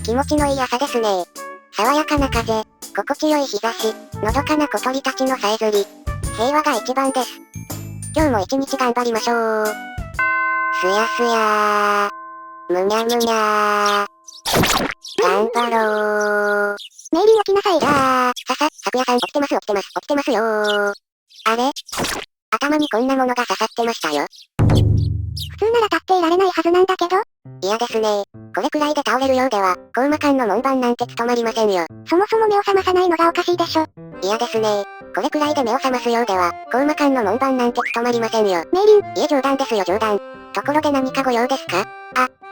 気持ちのいい朝ですね。爽やかな風、心地よい日差し、のどかな小鳥たちのさえずり。平和が一番です。今日も一日頑張りましょう。すやすやー。むにゃむにゃー。頑張ろー。メイリン起きなさい。昨夜さん起きてますよー。あれ？頭にこんなものが刺さってましたよ。普通なら立っていられないはずなんだけど。嫌ですね。これくらいで倒れるようでは、コウマ館の門番なんて務まりませんよ。そもそも目を覚まさないのがおかしいでしょ。嫌ですね。これくらいで目を覚ますようでは、コウマ館の門番なんて務まりませんよ。メイリン。いえ冗談ですよ冗談。ところで何かご用ですか？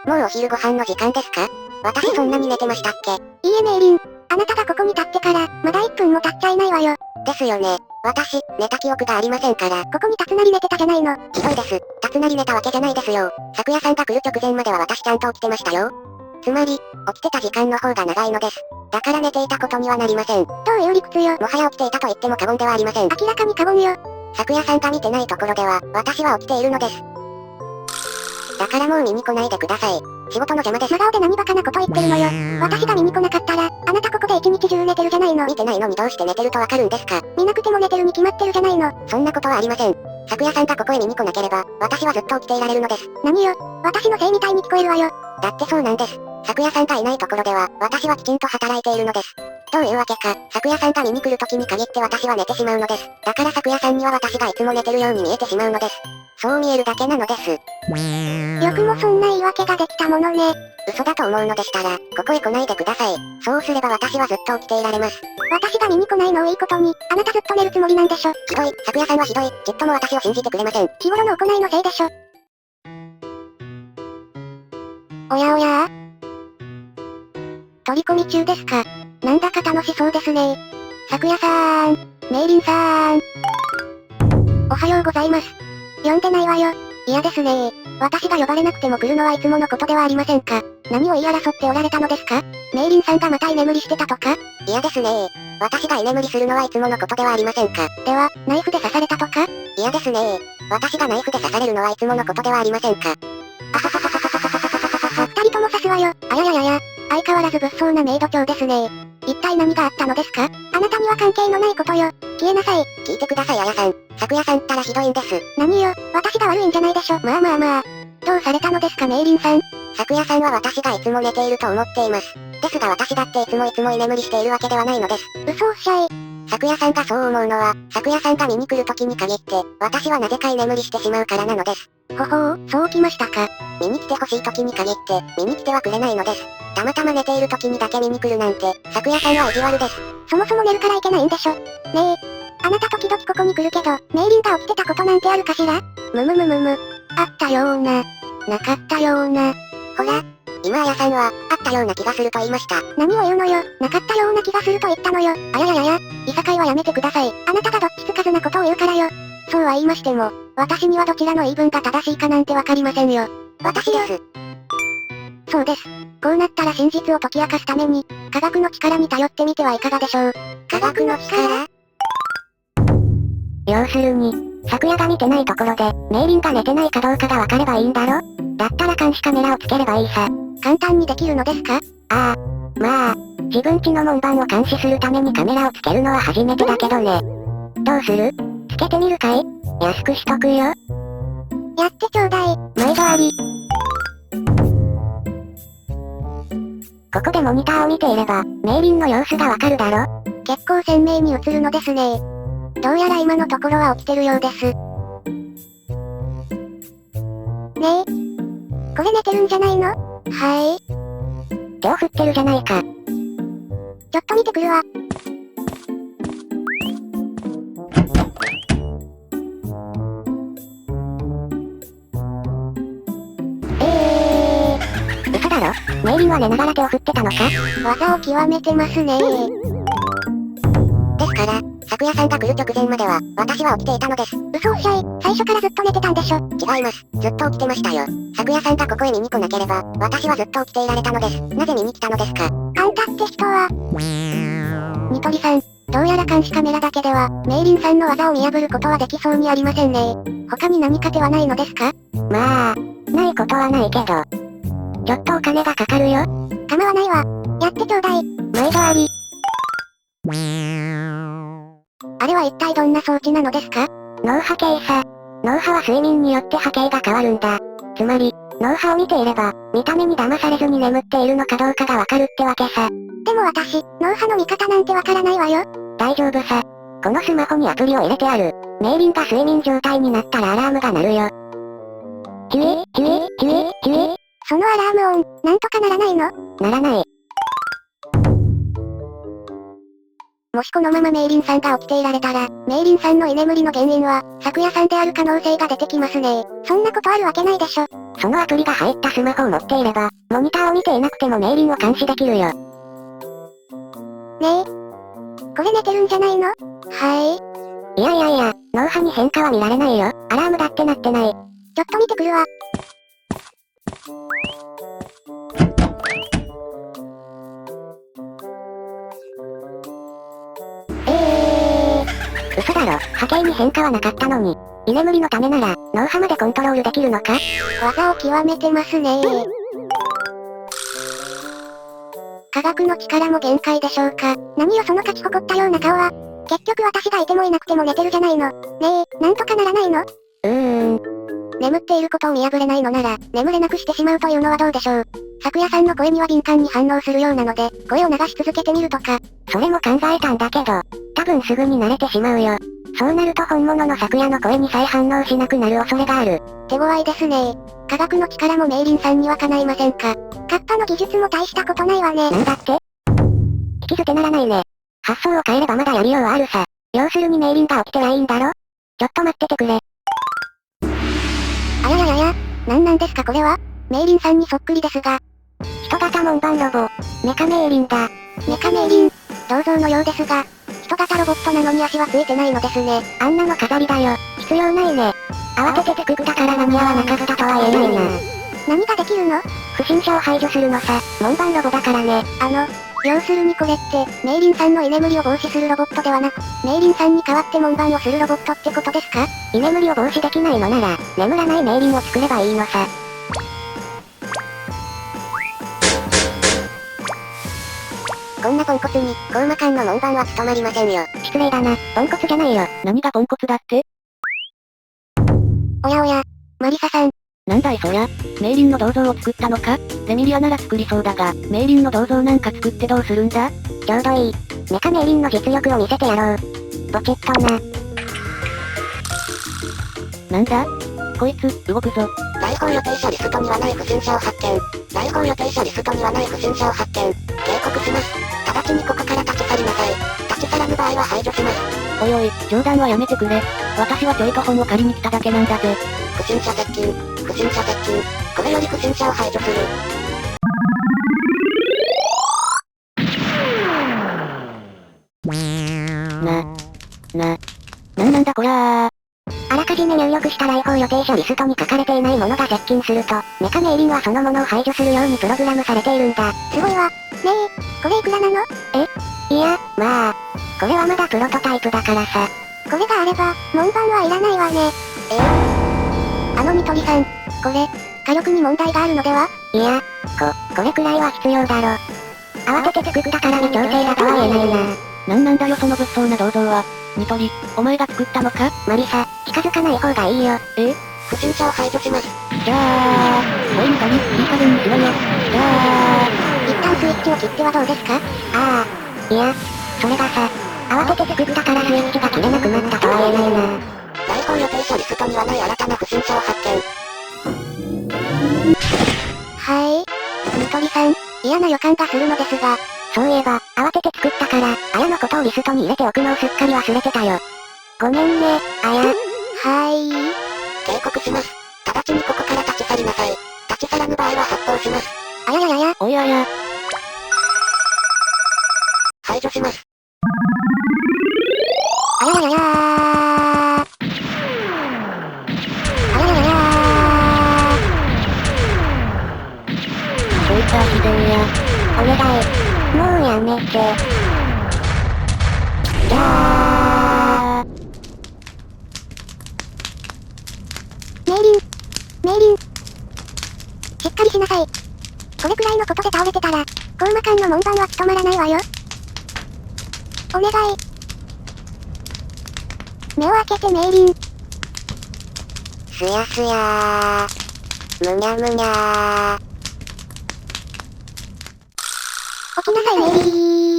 もうお昼ご飯の時間ですか？私そんなに寝てましたっけ？いいえメイリン。あなたがここに立ってから、まだ1分も経っちゃいないわよ。ですよね。私、寝た記憶がありませんから。ここに立つなり寝てたじゃないの。ひどいです。立つなり寝たわけじゃないですよ。昨夜さんが来る直前までは私ちゃんと起きてましたよ。つまり、起きてた時間の方が長いのです。だから寝ていたことにはなりません。どういう理屈よ。もはや起きていたと言っても過言ではありません。明らかに過言よ。昨夜さんが見てないところでは、私は起きているのです。だからもう見に来ないでください。仕事の邪魔です。真顔で何バカなこと言ってるのよ。私が見に来なかったら、あなたここで一日中寝てるじゃないの。見てないのにどうして寝てるとわかるんですか？見なくても寝てるに決まってるじゃないの。そんなことはありません。昨夜さんがここへ見に来なければ、私はずっと起きていられるのです。何よ。私のせいみたいに聞こえるわよ。だってそうなんです。昨夜さんがいないところでは、私はきちんと働いているのです。どういうわけか、昨夜さんが見に来る時に限って私は寝てしまうのです。だから昨夜さんには私がいつも寝てるように見えてしまうのです。そう見えるだけなのです。よくもそんな言い訳ができたものね。嘘だと思うのでしたら、ここへ来ないでください。そうすれば私はずっと起きていられます。私が見に来ないのをいいことに、あなたずっと寝るつもりなんでしょ。ひどい、昨夜さんはひどい、ちっとも私を信じてくれません。日頃の行いのせいでしょ。おやおや取り込み中ですか？なんだか楽しそうですね。昨夜さーん、メイリンさーん。おはようございます。呼んでないわよ。嫌ですね。私が呼ばれなくても来るのはいつものことではありませんか。何を言い争っておられたのですか？メイリンさんがまた居眠りしてたとか？嫌ですね。私が居眠りするのはいつものことではありませんか。では、ナイフで刺されたとか？嫌ですね。私がナイフで刺されるのはいつものことではありませんか。二人とも刺すわよ。あやややや。相変わらず物騒なメイド長ですね。一体何があったのですか？あなたには関係のないことよ。消えなさい。聞いてくださいあやさん。昨夜さんったらひどいんです。何よ、私が悪いんじゃないでしょ。まあまあまあ。どうされたのですかメイリンさん。昨夜さんは私がいつも寝ていると思っています。ですが私だっていつも居眠りしているわけではないのです。嘘をおっしゃい。昨夜さんがそう思うのは、昨夜さんが見に来る時に限って、私はなぜか居眠りしてしまうからなのです。ほほう、そうきましたか。見に来てほしい時に限って、見に来てはくれないのです。たまたま寝ている時にだけ見に来るなんて、昨夜さんは意地悪です。そもそも寝るからいけないんでしょ。ねえ。あなた時々ここに来るけど、メイリンが起きてたことなんてあるかしら？むむむむむ。あったような。なかったような。ほら、今あやさんは、あったような気がすると言いました。何を言うのよ。なかったような気がすると言ったのよ。あやややや。いさかいはやめてください。あなたがどっちつかずなことを言うからよ。そうは言いましても、私にはどちらの言い分が正しいかなんてわかりませんよ。私です。そうです。こうなったら真実を解き明かすために、科学の力に頼ってみてはいかがでしょう。科学の力？要するに、昨夜が見てないところで、メイリンが寝てないかどうかがわかればいいんだろ？だったら監視カメラをつければいいさ。簡単にできるのですか？まあ、自分家の門番を監視するためにカメラをつけるのは初めてだけどね。どうする？つけてみるかい？安くしとくよ。やってちょうだい。毎度あり。ここでモニターを見ていれば、メイリンの様子がわかるだろ？結構鮮明に映るのですね。どうやら今のところは起きてるようです。ねえ。これ寝てるんじゃないの？はい。手を振ってるじゃないか。ちょっと見てくるわ。嘘だろ？メイリンは寝ながら手を振ってたのか？技を極めてますね。ですから、昨夜さんが来る直前までは、私は起きていたのです。嘘おっしゃい。最初からずっと寝てたんでしょ。違います。ずっと起きてましたよ。昨夜さんがここへ見に来なければ、私はずっと起きていられたのです。なぜ見に来たのですか？あんたって人は。ニトリさん、どうやら監視カメラだけでは、メイリンさんの技を見破ることはできそうにありませんね。他に何か手はないのですか？まあ、ないことはないけど。ちょっとお金がかかるよ。構わないわ。やってちょうだい。毎度あり。あれは一体どんな装置なのですか？脳波計さ。脳波は睡眠によって波形が変わるんだ。つまり、脳波を見ていれば、見た目に騙されずに眠っているのかどうかがわかるってわけさ。でも私、脳波の見方なんてわからないわよ。大丈夫さ。このスマホにアプリを入れてある。メイリンが睡眠状態になったらアラームが鳴るよ。キュエ、キュエ、キュエ、キュエ。そのアラーム音、なんとかならないの？ならない。もしこのままメイリンさんが起きていられたら、メイリンさんの居眠りの原因は、昨夜さんである可能性が出てきますね。そんなことあるわけないでしょ。そのアプリが入ったスマホを持っていれば、モニターを見ていなくてもメイリンを監視できるよ。ねえ。これ寝てるんじゃないの？はい。いや、脳波に変化は見られないよ。アラームだって鳴ってない。ちょっと見てくるわ。嘘だろ、波形に変化はなかったのに。居眠りのためなら、脳波までコントロールできるのか？技を極めてますね。科学の力も限界でしょうか。何よその勝ち誇ったような顔は。結局私がいてもいなくても寝てるじゃないの。ねえ、なんとかならないの？眠っていることを見破れないのなら、眠れなくしてしまうというのはどうでしょう。昨夜さんの声には敏感に反応するようなので、声を流し続けてみるとか。それも考えたんだけど、多分すぐに慣れてしまうよ。そうなると本物の昨夜の声にさえ反応しなくなる恐れがある。手強いですね。科学の力もメイリンさんにはかないませんか。カッパの技術も大したことないわね。なんだって？引き捨てならないね。発想を変えればまだやりようはあるさ。要するにメイリンが起きてないんだろ？ちょっと待っててくれ。あやややや、なんですかこれは？メイリンさんにそっくりですが。人型門番ロボ、メカメイリンだ。メカメイリン、銅像のようですが、人型ロボットなのに足はついてないのですね。あんなの飾りだよ。必要ないね。慌ててテククだから間に合わなかったとは言えないな。何ができるの？不審者を排除するのさ。門番ロボだからね。要するにこれって、メイリンさんの居眠りを防止するロボットではなく、メイリンさんに代わって門番をするロボットってことですか？居眠りを防止できないのなら、眠らないメイリンを作ればいいのさ。こんなポンコツに、コウマ館の門番は務まりませんよ。失礼だな、ポンコツじゃないよ。何がポンコツだって？おや、マリサさん。なんだいそりゃ。メイリンの銅像を作ったのか？レミリアなら作りそうだが、メイリンの銅像なんか作ってどうするんだ？ちょうどいい。メカメイリンの実力を見せてやろう。ポチッとな。なんだ？こいつ、動くぞ。来訪予定者リストにはない不審者を発見。来訪予定者リストにはない不審者を発見。警告します。直ちにここから立ち去りなさい。立ち去らぬ場合は排除します。おいおい、冗談はやめてくれ。私はちょいと本を借りに来ただけなんだぜ。不審者接近。不審者接近。これより不審者を排除する。なんだこりゃー。あらかじめ入力した来訪予定者リストに書かれていないものが接近すると、メカメイリンはそのものを排除するようにプログラムされているんだ。すごいわ。ねえ、これいくらなの？いや、まあ、これはまだプロトタイプだからさ。これがあれば、門番はいらないわね。ニトリさん、これ、火力に問題があるのでは？いや、これくらいは必要だろ。慌ててテククだから微調整だとは言えないな。なんだよその物騒な銅像は。ニトリ、お前が作ったのか？マリサ、近づかない方がいいよ。不審者を排除します。じゃあ、おいニトリ、いい加減にしろよ。じゃあ、一旦スイッチを切ってはどうですか？いや、それがさ、慌ててテククだからスイッチが切れなくなったとは言えないな。来訪予定者リストにはない新たな不審者を発見。ニトリさん、嫌な予感がするのですが、そういえば、慌てて作ったから、あやのことをリストに入れておくのをすっかり忘れてたよ。ごめんね、あや。警告します。直ちにここから立ち去りなさい。立ち去らぬ場合は発砲します。あやややや。おいあや。排除します。あややややー。あややややちょいさひでえや。お願い。もうやめて。じゃあ。メイリン。かりしなさい。これくらいのことで倒れてたら、コーマ間の門番は務まらないわよ。お願い。目を開けてメイリン。すやすやー。むにゃむにゃー。起きなさいメイリー。